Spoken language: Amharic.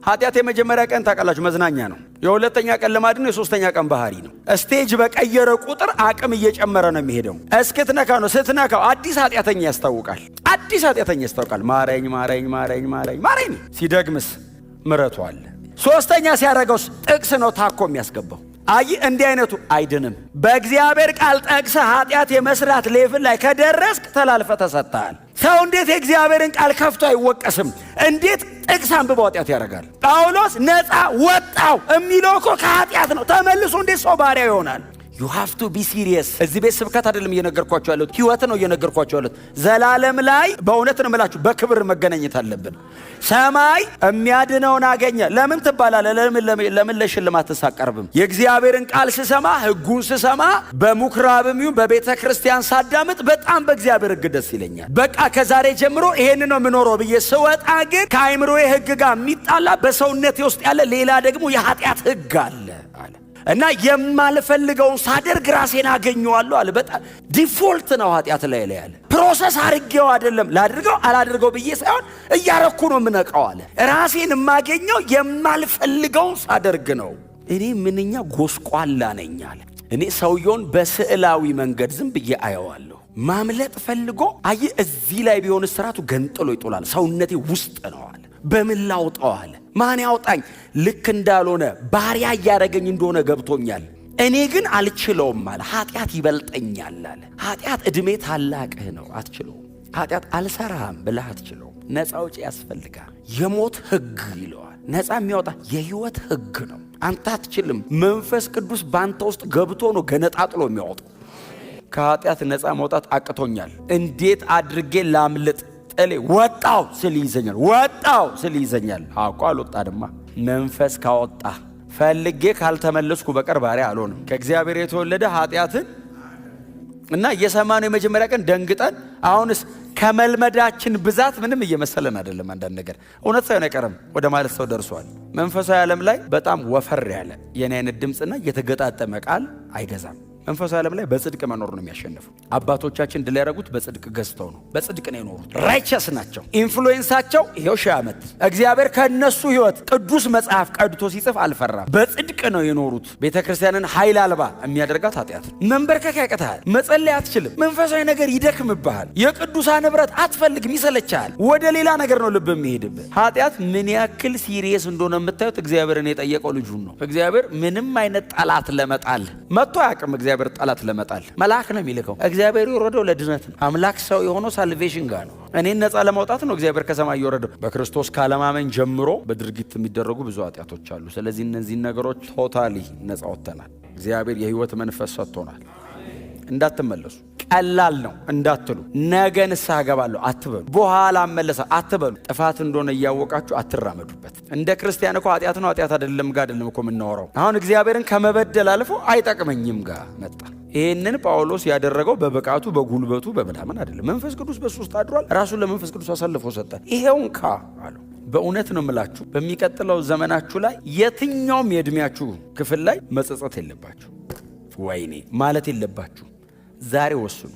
ኃጢአት የመጀመሪያ ቀን ታውቃላችሁ መዝናኛ ነው። የሁለተኛ ቀን ልማድ ነው። የሶስተኛ ቀን ባህሪ ነው። ስቴጅ በቀየረ ቁጥር አቅም እየጨመረ ነው የሚሄደው። እስክትነካው ነው። ስትነካው አዲስ ኃጢአተኛ ያስታውቃል። አዲስ ኃጢአተኛ ያስታውቃል። ማረኝ ማረኝ ማረኝ ማረኝ ማረኝ። ሲደግምስ ምረቱ አለ። ሶስተኛ ሲያደርገውስ ጥቅስ ነው ታኮ የሚያስገባው። አይ እንዲህ አይነቱ አይድንም። በእግዚአብሔር ቃል ጠቅሰ ኃጢአት የመስራት ሌቭል ላይ ከደረስክ ተላልፈ ተሰጥተሃል። ሰው እንዴት የእግዚአብሔርን ቃል ከፍቶ አይወቀስም? እንዴት ጥቅስ አንብቦ ኃጢአት ያደርጋል? ጳውሎስ ነፃ ወጣው የሚለው እኮ ከኃጢአት ነው። ተመልሶ እንዴት ሰው ባሪያ ይሆናል? you have to be serious። እዚህ ቤት ስብከት አይደለም እየነገርኳቸው ያለሁት፣ ህይወት ነው እየነገርኳቸው ያለሁት። ዘላለም ላይ በእውነት ነው የምላችሁ በክብር መገናኘት አለብን። ሰማይ የሚያድነውን አገኘ ለምን ትባላለ? ለምን ለሽልማት ተሳቀርብም? የእግዚአብሔርን ቃል ስሰማ፣ ህጉን ስሰማ፣ በምኩራብም ይሁን በቤተ ክርስቲያን ሳዳምጥ በጣም በእግዚአብሔር ህግ ደስ ይለኛል። በቃ ከዛሬ ጀምሮ ይሄን ነው የምኖረው ብዬ ስወጣ ግን ከአይምሮዬ ህግ ጋር የሚጣላ በሰውነቴ ውስጥ ያለ ሌላ ደግሞ የኃጢአት ህግ አለ እና የማልፈልገውን ሳደርግ ራሴን አገኘዋለሁ አለ። በጣም ዲፎልት ነው ኃጢአት ላይ ያለ። ፕሮሰስ አድርጌው አይደለም ላድርገው አላድርገው ብዬ ሳይሆን እያረኩ ነው የምነቃው አለ። ራሴን የማገኘው የማልፈልገውን ሳደርግ ነው። እኔ ምንኛ ጎስቋላ ነኝ አለ። እኔ ሰውየውን በስዕላዊ መንገድ ዝም ብዬ አየዋለሁ። ማምለጥ ፈልጎ አይ እዚህ ላይ ቢሆን ስራቱ ገንጥሎ ይጦላል። ሰውነቴ ውስጥ ነው አለ። በምን ላውጣው አለ። ማን ያውጣኝ? ልክ እንዳልሆነ ባሪያ እያደረገኝ እንደሆነ ገብቶኛል። እኔ ግን አልችለውም አለ። ኃጢአት ይበልጠኛል አለ። ኃጢአት ዕድሜ ታላቅህ ነው፣ አትችለውም። ኃጢአት አልሰራህም ብለህ አትችለውም። ነፃ ውጪ ያስፈልጋል። የሞት ህግ ይለዋል። ነፃ የሚያወጣ የህይወት ህግ ነው። አንተ አትችልም። መንፈስ ቅዱስ ባንተ ውስጥ ገብቶ ነው ገነጣጥሎ የሚያወጣው። ከኃጢአት ነፃ መውጣት አቅቶኛል። እንዴት አድርጌ ላምልጥ? ጥሌ ወጣው ስል ይዘኛል። ወጣው ስል ይዘኛል። አቋ አልወጣድማ። መንፈስ ካወጣ ፈልጌ ካልተመለስኩ በቀር ባሪያ አልሆንም። ከእግዚአብሔር የተወለደ ኃጢአትን እና እየሰማነው የመጀመሪያ ቀን ደንግጠን አሁንስ ከመልመዳችን ብዛት ምንም እየመሰለን አይደለም። አንዳንድ ነገር እውነት ሳይሆን አይቀርም ወደ ማለት ሰው ደርሷል። መንፈሳዊ ዓለም ላይ በጣም ወፈር ያለ የኔ አይነት ድምፅና የተገጣጠመ ቃል አይገዛም። መንፈሳዊ ዓለም ላይ በጽድቅ መኖር ነው የሚያሸንፈው። አባቶቻችን ድል ያደረጉት በጽድቅ ገዝተው ነው። በጽድቅ ነው የኖሩት። ራይቸስ ናቸው። ኢንፍሉዌንሳቸው ይሄው ሺህ ዓመት እግዚአብሔር ከነሱ ህይወት ቅዱስ መጽሐፍ ቀድቶ ሲጽፍ አልፈራም። በጽድቅ ነው የኖሩት። ቤተክርስቲያንን ኃይል አልባ የሚያደርጋት ኃጢአት። መንበርከክ ያቅትሃል። መጸለይ አትችልም። መንፈሳዊ ነገር ይደክምብሃል። የቅዱሳን ህብረት አትፈልግም፣ ይሰለቻል። ወደ ሌላ ነገር ነው ልብ የሚሄድብህ። ኃጢአት ምን ያክል ሲሪየስ እንደሆነ የምታዩት እግዚአብሔርን የጠየቀው ልጁን ነው። እግዚአብሔር ምንም አይነት ጠላት ለመጣል መጥቶ አያውቅም። እግዚአብሔር ጠላት ለመጣል መልአክ ነው የሚልከው። እግዚአብሔር የወረደው ለድነት ነው። አምላክ ሰው የሆነው ሳልቬሽን ጋር ነው። እኔን ነፃ ለማውጣት ነው እግዚአብሔር ከሰማይ የወረደው። በክርስቶስ ካለማመን ጀምሮ በድርጊት የሚደረጉ ብዙ ኃጢአቶች አሉ። ስለዚህ እነዚህ ነገሮች ቶታሊ ነፃ ወጥተናል። እግዚአብሔር የህይወት መንፈስ ሰጥቶናል። እንዳትመለሱ። ቀላል ነው እንዳትሉ። ነገ ንስሐ ገባለሁ አትበሉ። በኋላ መለሳ አትበሉ። ጥፋት እንደሆነ እያወቃችሁ አትራመዱበት። እንደ ክርስቲያን እኮ ኃጢአት ነው ኃጢአት አይደለም ጋር አይደለም እኮ የምናወራው። አሁን እግዚአብሔርን ከመበደል አልፎ አይጠቅመኝም ጋር መጣ። ይህንን ጳውሎስ ያደረገው በብቃቱ በጉልበቱ በምናምን አይደለም። መንፈስ ቅዱስ በሱ ውስጥ አድሯል። ራሱን ለመንፈስ ቅዱስ አሳልፎ ሰጠ። ይሄውን አለው። በእውነት ነው የምላችሁ፣ በሚቀጥለው ዘመናችሁ ላይ የትኛውም የእድሜያችሁ ክፍል ላይ መጸጸት የለባችሁ። ወይኔ ማለት የለባችሁ። ዛሬ ወስኑ።